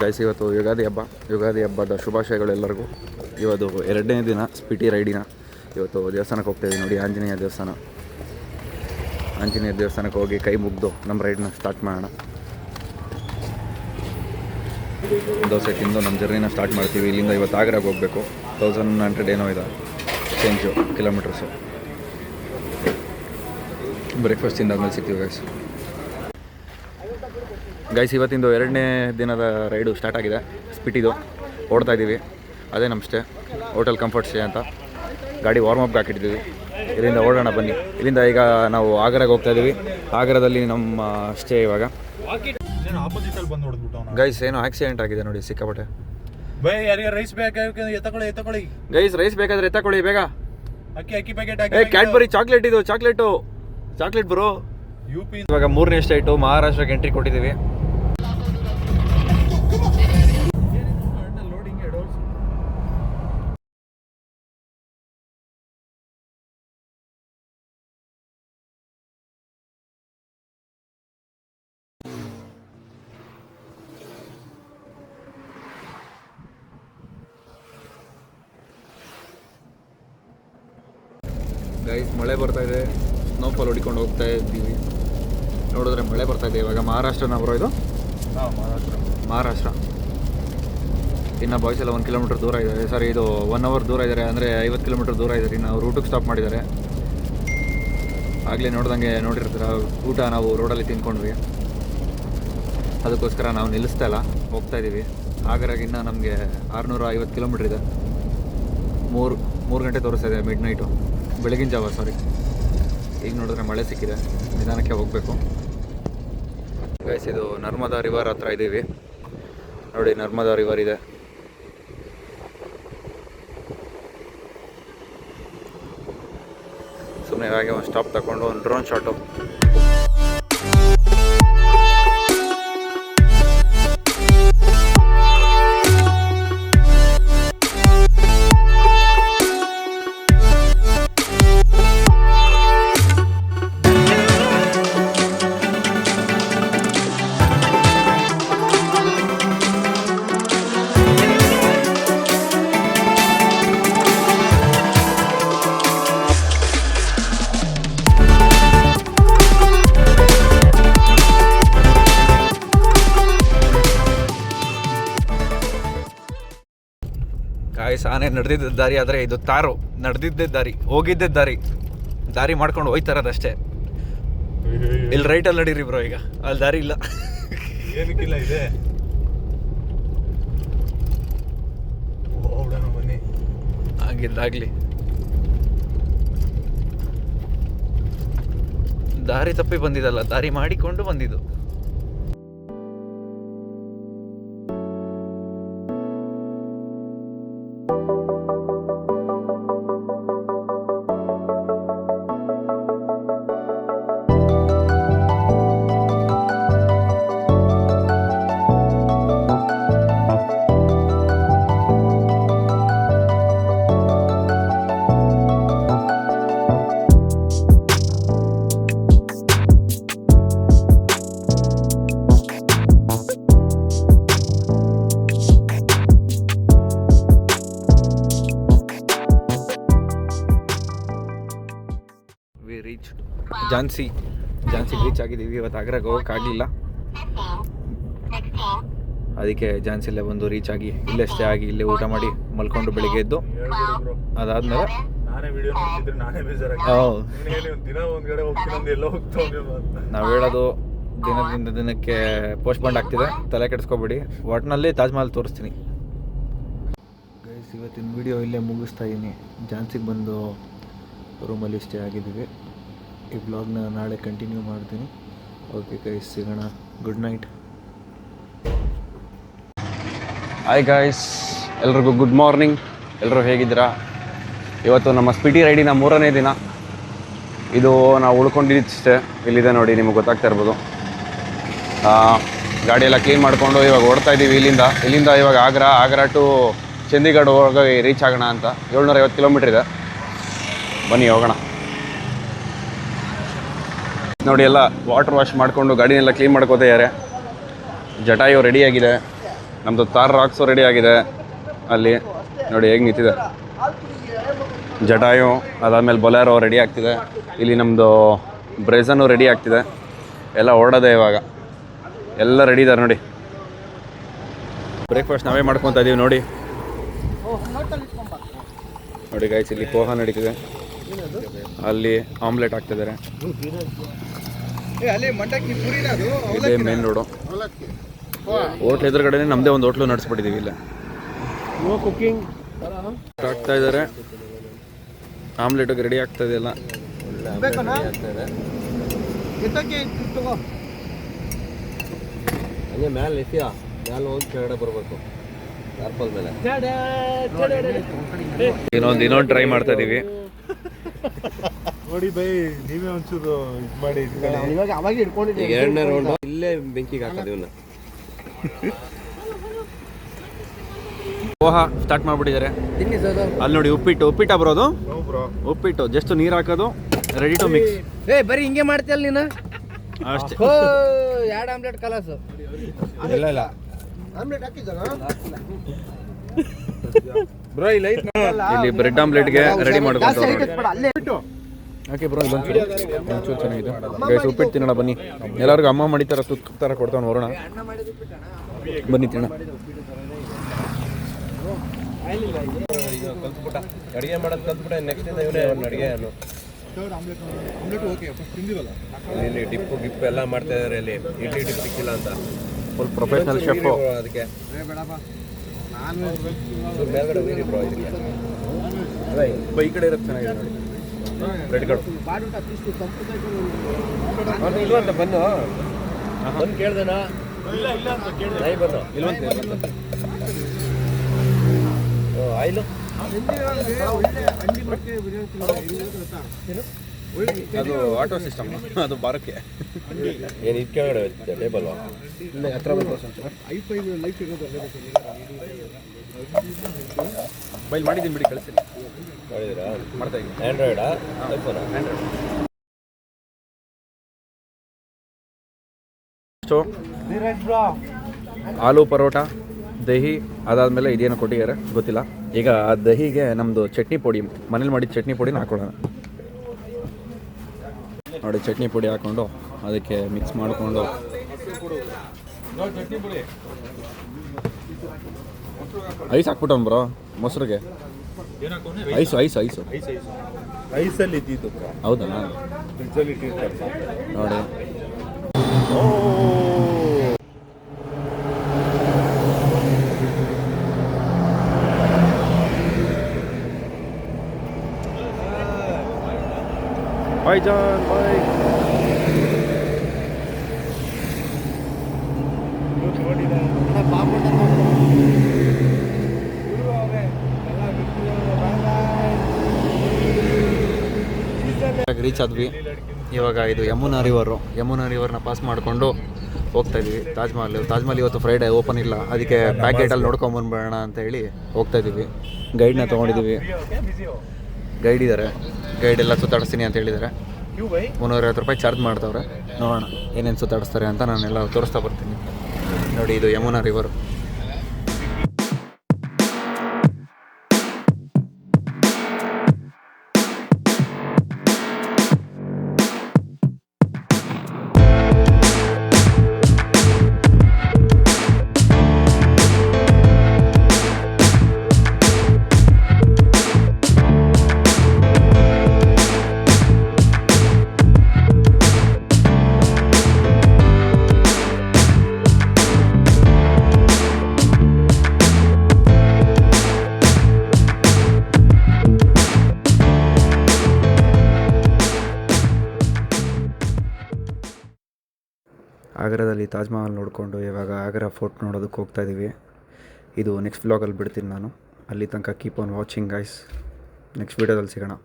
Guys ಇವತ್ತು ಯುಗಾದಿ ಹಬ್ಬದ ಶುಭಾಶಯಗಳು ಎಲ್ಲರಿಗೂ. ಇವತ್ತು 2ನೇ ದಿನ ಸ್ಪಿಟಿ ರೈಡಿನ. ಇವತ್ತು ದೇವಸ್ಥಾನಕ್ಕೆ ಹೋಗ್ತಾಯಿದ್ದೀವಿ ನೋಡಿ, ಆಂಜನೇಯ ದೇವಸ್ಥಾನಕ್ಕೆ ಹೋಗಿ ಕೈ ಮುಗ್ದು ನಮ್ಮ ರೈಡ್ನ ಸ್ಟಾರ್ಟ್ ಮಾಡೋಣ. ದೋಸೆ ತಿಂದು ನಮ್ಮ ಜರ್ನಿನ ಸ್ಟಾರ್ಟ್ ಮಾಡ್ತೀವಿ. ಇಲ್ಲಿಂದ ಇವತ್ತು ಆಗ್ರಾಗೆ ಹೋಗಬೇಕು. 1100 ಏನೋ ಇದೆ ಚೇಂಜು ಕಿಲೋಮೀಟರ್ಸು. ಬ್ರೇಕ್ಫಾಸ್ಟ್ ತಿಂದಾದ್ಮೇಲೆ ಸಿಗ್ತೀವಿ ಗೈಸ್. ಇವತ್ತಿಂದು 2ನೇ ದಿನದ ರೈಡು ಸ್ಟಾರ್ಟ್ ಆಗಿದೆ. ಸ್ಪಿಟಿದು ಓಡ್ತಾ ಇದ್ದೀವಿ. ಅದೇ ನಮ್ಮ ಸ್ಟೇ, ಹೋಟೆಲ್ ಕಂಫರ್ಟ್ ಸ್ಟೇ ಅಂತ. ಗಾಡಿ ವಾರ್ಮಪ್ಗೆ ಹಾಕಿಟ್ಟಿದ್ದೀವಿ. ಇಲ್ಲಿಂದ ಓಡೋಣ ಬನ್ನಿ. ಇಲ್ಲಿಂದ ಈಗ ನಾವು ಆಗ್ರಾಗೆ ಹೋಗ್ತಾ ಇದ್ದೀವಿ. ಆಗ್ರಾದಲ್ಲಿ ನಮ್ಮ ಸ್ಟೇ ಇವಾಗ. ಗೈಸ್ ಏನೋ ಆಕ್ಸಿಡೆಂಟ್ ಆಗಿದೆ ನೋಡಿ, ಸಿಕ್ಕಾಪಟ್ಟೆ. ಗೈಸ್ ರೈಸ್ ಬೇಕಾದ್ರೆ ಎತ್ತಕೊಳ್ಳಿ ಬೇಗ. Cadbury chocolate bro. ಇವಾಗ 3ನೇ ಸ್ಟೇಟು ಮಹಾರಾಷ್ಟ್ರಕ್ಕೆ ಎಂಟ್ರಿ ಕೊಟ್ಟಿದ್ದೀವಿ. ಗೈಸ್ ಮಳೆ ಬರ್ತಾ ಇದೆ, ಸ್ನೋಫಾಲ್ ಹೊಡಿಕೊಂಡು ಹೋಗ್ತಾ ಇದ್ದೀವಿ. ನೋಡಿದ್ರೆ ಮಳೆ ಬರ್ತಾ ಇದೆ. ಇವಾಗ ಮಹಾರಾಷ್ಟ್ರನ ಬರೋ ಇದು ಮಹಾರಾಷ್ಟ್ರ. ಇನ್ನು ಬಾಯ್ಸ್ ಎಲ್ಲ 1 ಕಿಲೋಮೀಟರ್ ದೂರ ಇದ್ದಾರೆ. ಸಾರಿ, ಇದು 1 ಅವರ್ ದೂರ ಇದ್ದಾರೆ, ಅಂದರೆ 50 ಕಿಲೋಮೀಟರ್ ದೂರ ಇದ್ದಾರೆ. ಇನ್ನು ರೂಟಿಗೆ ಸ್ಟಾಪ್ ಮಾಡಿದ್ದಾರೆ. ಆಗಲೇ ನೋಡಿರ್ತೀರ, ಊಟ ನಾವು ರೋಡಲ್ಲಿ ತಿನ್ಕೊಂಡ್ವಿ. ಅದಕ್ಕೋಸ್ಕರ ನಾವು ನಿಲ್ಲಿಸ್ತಾ ಇಲ್ಲ, ಹೋಗ್ತಾ ಇದ್ದೀವಿ. ಆಗ್ರಾಗಿನ್ನ ನಮಗೆ 650 ಕಿಲೋಮೀಟ್ರ್ ಇದೆ. 3 ಗಂಟೆ ತೋರಿಸ್ತಾ ಇದೆ, ಮಿಡ್ ನೈಟು, ಬೆಳಗಿನ ಜಾವ. ಸಾರಿ, ಈಗ ನೋಡಿದ್ರೆ ಮಳೆ ಸಿಕ್ಕಿದೆ, ನಿಧಾನಕ್ಕೆ ಹೋಗಬೇಕು. ಗೈಸ್ ಇದು ನರ್ಮದಾ ರಿವರ್ ಹತ್ರ ಇದ್ದೀವಿ ನೋಡಿ. ನರ್ಮದಾ ರಿವರ್ ಇದೆ. ಸುಮ್ಮನೆ ಹಾಗೆ ಒಂದು ಸ್ಟಾಪ್ ತಗೊಂಡು ಒಂದು ಡ್ರೋನ್ ಶಾಟು. ಆನೆ ನಡೆದಿದ್ದ ದಾರಿ, ಆದರೆ ಇದು ತಾರು ನಡೆದಿದ್ದೇ ದಾರಿ, ಹೋಗಿದ್ದೇ ದಾರಿ ಮಾಡ್ಕೊಂಡು ಹೋಯ್ತಾರದಷ್ಟೇ. ಇಲ್ಲಿ ರೈಟಲ್ಲಿ ನಡೀರಿ ಬ್ರೋ, ಈಗ ಅಲ್ಲಿ ದಾರಿ ಇಲ್ಲ, ಏನಕ್ಕಿಲ್ಲ ಇದೆ. ಆಗಿದ್ದಾಗಲಿ ದಾರಿ ತಪ್ಪಿ ಬಂದಿದ್ದಲ್ಲ, ದಾರಿ ಮಾಡಿಕೊಂಡು ಬಂದಿದ್ದು. ಝಾನ್ಸಿಗೆ ರೀಚ್ ಆಗಿದ್ದೀವಿ. ಇವತ್ತು ಆಗ್ರಾಗೆ ಹೋಗೋಕ್ಕಾಗಲಿಲ್ಲ, ಅದಕ್ಕೆ ಝಾನ್ಸಿಲ್ಲೇ ಬಂದು ರೀಚ್ ಆಗಿ ಇಲ್ಲೇ ಸ್ಟೇ ಆಗಿ ಇಲ್ಲೇ ಊಟ ಮಾಡಿ ಮಲ್ಕೊಂಡು ಬೆಳಿಗ್ಗೆ ಎದ್ದು ಅದಾದ್ಮೇಲೆ ನಾವು ಹೇಳೋದು ದಿನದಿಂದ ದಿನಕ್ಕೆ ಪೋಸ್ಟ್ಪೋಂಡ್ ಆಗ್ತಿದೆ, ತಲೆ ಕೆಡಿಸ್ಕೊಬೇಡಿ. ಒಟ್ಟಿನಲ್ಲಿ ತಾಜ್ ಮಹಲ್ ತೋರಿಸ್ತೀನಿ ಗೈಸ್. ಇವತ್ತಿನ ವಿಡಿಯೋ ಇಲ್ಲೇ ಮುಗಿಸ್ತಾ ಇದ್ದೀನಿ. ಝಾನ್ಸಿಗೆ ಬಂದು ರೂಮಲ್ಲಿ ಸ್ಟೇ ಆಗಿದ್ದೀವಿ. ಈ ಬ್ಲಾಗ್ನ ನಾಳೆ ಕಂಟಿನ್ಯೂ ಮಾಡ್ತೀನಿ. ಓಕೆ ಗೈಸ್, ಸಿಗೋಣ. Good night. ಹಾಯ್ ಗಾಯ್ಸ್, ಎಲ್ರಿಗೂ ಗುಡ್ ಮಾರ್ನಿಂಗ್. ಎಲ್ಲರೂ ಹೇಗಿದ್ದೀರಾ? ಇವತ್ತು ನಮ್ಮ ಸ್ಪಿಟಿ ರೈಡಿನ 3ನೇ ದಿನ. ಇದು ನಾವು ಉಳ್ಕೊಂಡಿದ್ದಷ್ಟೇ ಇಲ್ಲಿದೆ ನೋಡಿ, ನಿಮಗೆ ಗೊತ್ತಾಗ್ತಾ ಇರ್ಬೋದು. ಗಾಡಿಯೆಲ್ಲ ಕ್ಲೀನ್ ಮಾಡಿಕೊಂಡು ಇವಾಗ ಓಡ್ತಾ ಇದ್ದೀವಿ. ಇಲ್ಲಿಂದ ಇವಾಗ ಆಗ್ರಾ ಟು ಚಂಡೀಗಢ ಹೋಗಿ ರೀಚ್ ಆಗೋಣ ಅಂತ. 750 ಕಿಲೋಮೀಟ್ರ್ ಇದೆ. ಬನ್ನಿ ಹೋಗೋಣ. ನೋಡಿ, ಎಲ್ಲ ವಾಟರ್ ವಾಶ್ ಮಾಡಿಕೊಂಡು ಗಾಡಿನೆಲ್ಲ ಕ್ಲೀನ್ ಮಾಡ್ಕೋತಾ ಇದ್ದಾರೆ. ಜಟಾಯು ರೆಡಿಯಾಗಿದೆ. ನಮ್ಮದು ತಾರ್ ರಾಕ್ಸು ರೆಡಿ ಆಗಿದೆ ಅಲ್ಲಿ ನೋಡಿ ಹೇಗೆ ನಿಂತಿದೆ. ಜಟಾಯು ಅದಾದಮೇಲೆ ಬೊಲೆರೋ ರೆಡಿ ಆಗ್ತಿದೆ. ಇಲ್ಲಿ ನಮ್ಮದು ಬ್ರೆಝನು ರೆಡಿ ಆಗ್ತಿದೆ. ಎಲ್ಲ ಓಡೋದೆ ಇವಾಗ, ಎಲ್ಲ ರೆಡಿ ಇದ್ದಾರೆ ನೋಡಿ. ಬ್ರೇಕ್ಫಾಸ್ಟ್ ನಾವೇ ಮಾಡ್ಕೊತಾ ಇದೀವಿ ನೋಡಿ. ನೋಡಿ ಗೈಸ್, ಇಲ್ಲಿ ಪೋಹ ನಡೀತಿದೆ, ಅಲ್ಲಿ ಆಮ್ಲೆಟ್ ಹಾಕ್ತಿದ್ದಾರೆ. ಇದೇ ಮೇನ್ ರೋಡು. ಹೋಟ್ಲ್ ಎದುರುಗಡೆ ನಮ್ಮದೇ ಒಂದು ಹೋಟ್ಲು ನಡೆಸ್ಬಿಟ್ಟಿದ್ದೀವಿ. ಇಲ್ಲ ಕುಕಿಂಗ್ ಆಗ್ತಾ ಇದ್ದಾರೆ, ಆಮ್ಲೆಟಿಗೆ ರೆಡಿ ಆಗ್ತಾ ಇದೆ ಎಲ್ಲ. ಹಂಗೆ ಮ್ಯಾಲೆ ಎಸಿಯ ಮ್ಯಾಲೆ ಹೋಗಿ ಕೆಳಗಡೆ ಬರಬೇಕು ಟಾರ್ಪಲ್ ಮೇಲೆ. ಇನ್ನೊಂದು ಟ್ರೈ ಮಾಡ್ತಾ ಇದೀವಿ. ನೋಡಿ ಬೈ, ನೀವೇ ಒಂಚೂರು ಇದು ಮಾಡಿ. ಎರಡನೇ ರೌಂಡ್ ಇಲ್ಲೇ ಬೆಂಕಿಗೆ ಹಾಕೋದು ಇವನ್ನ. ಪೋಹ ಸ್ಟಾರ್ಟ್ ಮಾಡ್ಬಿಟ್ಟಿದ್ದಾರೆ. ಅಲ್ಲಿ ನೋಡಿ ಉಪ್ಪಿಟ್ಟ ಬರೋದು. ಉಪ್ಪಿಟ್ಟು ಜಸ್ಟ್ ನೀರು ಹಾಕೋದು, ರೆಡಿ ಟು ಮಿಕ್ಸ್. ಬರೀ ಹಿಂಗೆ ಮಾಡ್ತೀಯಲ್ಲ ನೀನು ಅಷ್ಟೇ. ಎರಡು ಆಮ್ಲೆಟ್ ಕಲಸು. ಇಲ್ಲ ಬ್ರೋ, ಇಲ್ಲಿ ಬ್ರೆಡ್ ಆಮ್ಲೆಟ್ಗೆ ರೆಡಿ ಮಾಡ್ಕೊಂಡು ಓಕೆ ಬ್ರೋ, ಒಂಚೂರು ಚೆನ್ನಾಗಿದೆ ಗೈಸ್. ಉಪ್ಪಿಟ್ಟು ತಿನ್ನೋಣ ಬನ್ನಿ. ಎಲ್ಲರಿಗೂ ಅಮ್ಮ ಮಾಡಿತಾರ ತುತ್ತ ಥರ ಕೊಡ್ತಾವೆ ನೋಡೋಣ. ಬನ್ನಿ ತಿನ್ನೋಣ. ಕಲ್ತ್ಬಿಟ್ಟ ಅಡುಗೆ ಮಾಡೋದು ಕಲ್ತ್ಬಿಟ್ಟ. ನೆಕ್ಸ್ಟ್ ಇವನೇ ಅವ್ನ ಅಡುಗೆ ಇಲ್ಲಿ ಡಿಪ್ಪು ಗಿಪ್ಪು ಎಲ್ಲ ಮಾಡ್ತಾ ಇದಾರೆ. ಇಲ್ಲಿ ಇಡ್ಲಿ ಡಿಪ್ ಸಿಕ್ಕಿಲ್ಲ ಅಂತ ಫುಲ್ ಪ್ರೊಫೆಷನಲ್ ಶೆಫು. ಅದಕ್ಕೆ ಮೇಲ್ಗಡೆ ಹೋಗಿರಿ ಬ್ರೋ. ಇದಕ್ಕೆ ಈ ಕಡೆ ಇರೋದು ಚೆನ್ನಾಗಿದೆ ನೋಡಿ ಬ್ರೆಡ್ಗಳು. ಇಲ್ವಂತ ಬನ್ನು ಬಂದು ಕೇಳ್ದೇನಾ? ನಾಯಿ ಬನ್ನು ಇಲ್ವಂತ. ಆಯಿಲು ಅದು ಆಟೋ ಸಿಸ್ಟಮ್, ಅದು ಬಾರಕ್ಕೆ ಏನು ಇದು ಕೆಳಗಡೆ ಟೇಬಲ್ ಹತ್ರ ಬೈಲ್ ಮಾಡಿದ್ದೀನಿ ಬಿಡಿ, ಕಳಿಸ್ತೀನಿ. ಮಾಡಿದ್ದೀರಾ? ಮಾಡ್ತಾ ಇದ್ದೀನಿ. ಆ್ಯಂಡ್ರಾಯ್ಡಾ ಐಫೋನಾ? ಆಲೂ ಪರೋಟ, ದಹಿ, ಅದಾದಮೇಲೆ ಇದೇನು ಕೊಟ್ಟಿದ್ದಾರೆ ಗೊತ್ತಿಲ್ಲ. ಈಗ ಆ ದಹಿಗೆ ನಮ್ಮದು ಚಟ್ನಿ ಪುಡಿ, ಮನೇಲಿ ಮಾಡಿದ ಚಟ್ನಿ ಪುಡಿನ ಹಾಕೊಳ್ಳೋಣ ನೋಡಿ. ಚಟ್ನಿ ಪುಡಿ ಹಾಕ್ಕೊಂಡು ಅದಕ್ಕೆ ಮಿಕ್ಸ್ ಮಾಡಿಕೊಂಡು ಐಸ್ ಹಾಕ್ಬಿಟ್ಟವನು ಬ್ರೋ ಮೊಸರಿಗೆ. ಐಸು ಐಸಲ್ಲಿ ಇದ್ದಿದ್ದು ಹೌದಾ? ಫ್ರಿಜ್ಜಲ್ಲಿ ಇಟ್ಟಿರ್ತಾರೆ ನೋಡಿ. ಭಾಯ್ಜಾನ್ ಬಾಯ್. ರೀಚ್ ಆದ್ವಿ. ಇವಾಗ ಇದು ಯಮುನಾ ರಿವರ್ನ ಪಾಸ್ ಮಾಡಿಕೊಂಡು ಹೋಗ್ತಾ ಇದ್ದೀವಿ ತಾಜ್ ಮಹಲ್ ಇವತ್ತು ಫ್ರೈಡೇ ಓಪನ್ ಇಲ್ಲ, ಅದಕ್ಕೆ ಬ್ಯಾಕ್ ಗೇಟಲ್ಲಿ ನೋಡ್ಕೊಂಬಂದ್ಬೇಡ ಅಂತ ಹೇಳಿ ಹೋಗ್ತಾ ಇದ್ದೀವಿ. ಗೈಡ್ನ ತೊಗೊಂಡಿದ್ದೀವಿ, ಗೈಡ್ ಇದ್ದಾರೆ, ಗೈಡ್ ಎಲ್ಲ ಸುತ್ತಾಡಿಸ್ತೀನಿ ಅಂತ ಹೇಳಿದ್ದಾರೆ. 350 ರೂಪಾಯಿ ಚಾರ್ಜ್ ಮಾಡ್ತವ್ರೆ. ನೋಡೋಣ ಏನೇನು ಸುತ್ತಾಡಿಸ್ತಾರೆ ಅಂತ ನಾನೆಲ್ಲ ತೋರಿಸ್ತಾ ಬರ್ತೀನಿ. ನೋಡಿ, ಇದು ಯಮುನಾ ರಿವರು. ಆಗ್ರಾದಲ್ಲಿ ತಾಜ್ ಮಹಲ್ ನೋಡಿಕೊಂಡು ಇವಾಗ ಆಗ್ರಾ ಫೋರ್ಟ್ ನೋಡೋದಕ್ಕೆ ಹೋಗ್ತಾ ಇದ್ದೀವಿ. ಇದು ನೆಕ್ಸ್ಟ್ ವ್ಲಾಗಲ್ಲಿ ಬಿಡ್ತೀನಿ ನಾನು. ಅಲ್ಲಿ ತನಕ keep on watching guys. Next ವೀಡಿಯೋದಲ್ಲಿ ಸಿಗೋಣ.